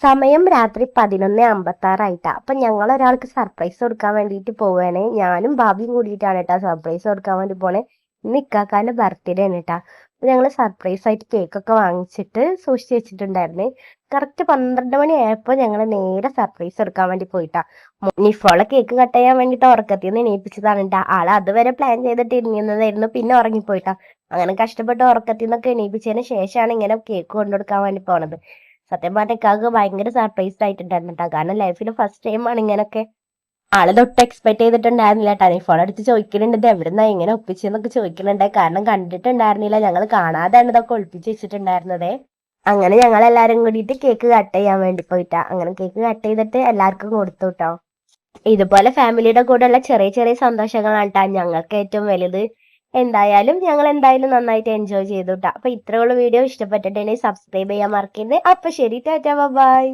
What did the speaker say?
സമയം രാത്രി 11:56 അപ്പൊ ഞങ്ങൾ ഒരാൾക്ക് സർപ്രൈസ് കൊടുക്കാൻ വേണ്ടിയിട്ട് പോവാണ്. ഞാനും ഭാബിയും കൂടിയിട്ടാണ് കേട്ടാ സർപ്രൈസ് കൊടുക്കാൻ വേണ്ടി പോണേ. ഇന്ന് ഇക്കാക്കാന്റെ ബർത്ത്ഡേ ആണ് കേട്ടാ. അപ്പൊ ഞങ്ങള് സർപ്രൈസ് ആയിട്ട് കേക്കൊക്കെ വാങ്ങിച്ചിട്ട് സൂക്ഷിച്ചു വെച്ചിട്ടുണ്ടായിരുന്നേ. കറക്റ്റ് 12 മണി ആയപ്പോ ഞങ്ങള് നേരെ സർപ്രൈസ് എടുക്കാൻ വേണ്ടി പോയിട്ടാ. നിഫോളെ കേക്ക് കട്ട് ചെയ്യാൻ വേണ്ടിട്ട് ഉറക്കത്തിൽ നിന്ന് എണീപ്പിച്ചതാണ് കേട്ടാ. ആള് അതുവരെ പ്ലാൻ ചെയ്തിട്ട് ഇരിക്കുന്നതായിരുന്നു, പിന്നെ ഉറങ്ങിപ്പോയിട്ടാ. അങ്ങനെ കഷ്ടപ്പെട്ട് ഉറക്കത്തിൽ നിന്നൊക്കെ എണീപ്പിച്ചതിന് ശേഷമാണ് ഇങ്ങനെ കേക്ക് കൊണ്ടുകൊടുക്കാൻ വേണ്ടി പോണത്. സത്യം പറഞ്ഞ ഇക്കാക്ക് ഭയങ്കര സർപ്രൈസ്ഡ് ആയിട്ടുണ്ടായിരുന്നു കേട്ടോ. കാരണം ലൈഫിൽ ഫസ്റ്റ് ടൈമാണ് ഇങ്ങനൊക്കെ. ആള് തൊട്ട് എക്സ്പെക്ട് ചെയ്തിട്ടുണ്ടായിരുന്നില്ല കേട്ടോ. ഫോൺ അടിച്ച് ചോദിക്കുന്നുണ്ട് ഇത് എവിടുന്നാ ഇങ്ങനെ ഒപ്പിച്ചെന്നൊക്കെ ചോദിക്കുന്നുണ്ട്. കാരണം കണ്ടിട്ടുണ്ടായിരുന്നില്ല, ഞങ്ങൾ കാണാതാണ് ഇതൊക്കെ ഒളിപ്പിച്ച് വെച്ചിട്ടുണ്ടായിരുന്നതേ. അങ്ങനെ ഞങ്ങൾ എല്ലാരും കൂടിയിട്ട് കേക്ക് കട്ട് ചെയ്യാൻ വേണ്ടി പോയിട്ടാ. അങ്ങനെ കേക്ക് കട്ട് ചെയ്തിട്ട് എല്ലാവർക്കും കൊടുത്തു കേട്ടോ. ഇതുപോലെ ഫാമിലിയുടെ കൂടെയുള്ള ചെറിയ ചെറിയ സന്തോഷങ്ങളാണ് കേട്ടോ ഞങ്ങൾക്ക് ഏറ്റവും വലുത്. ഞങ്ങൾ എന്തായാലും നന്നായിട്ട് എൻജോയ് ചെയ്തു കേട്ടോ. അപ്പൊ ഇത്രയുള്ള വീഡിയോ ഇഷ്ടപ്പെട്ടിട്ടുണ്ടെങ്കിൽ സബ്സ്ക്രൈബ് ചെയ്യാൻ മറക്കരുത്. അപ്പൊ ശരി, ടാറ്റാ, ബൈ.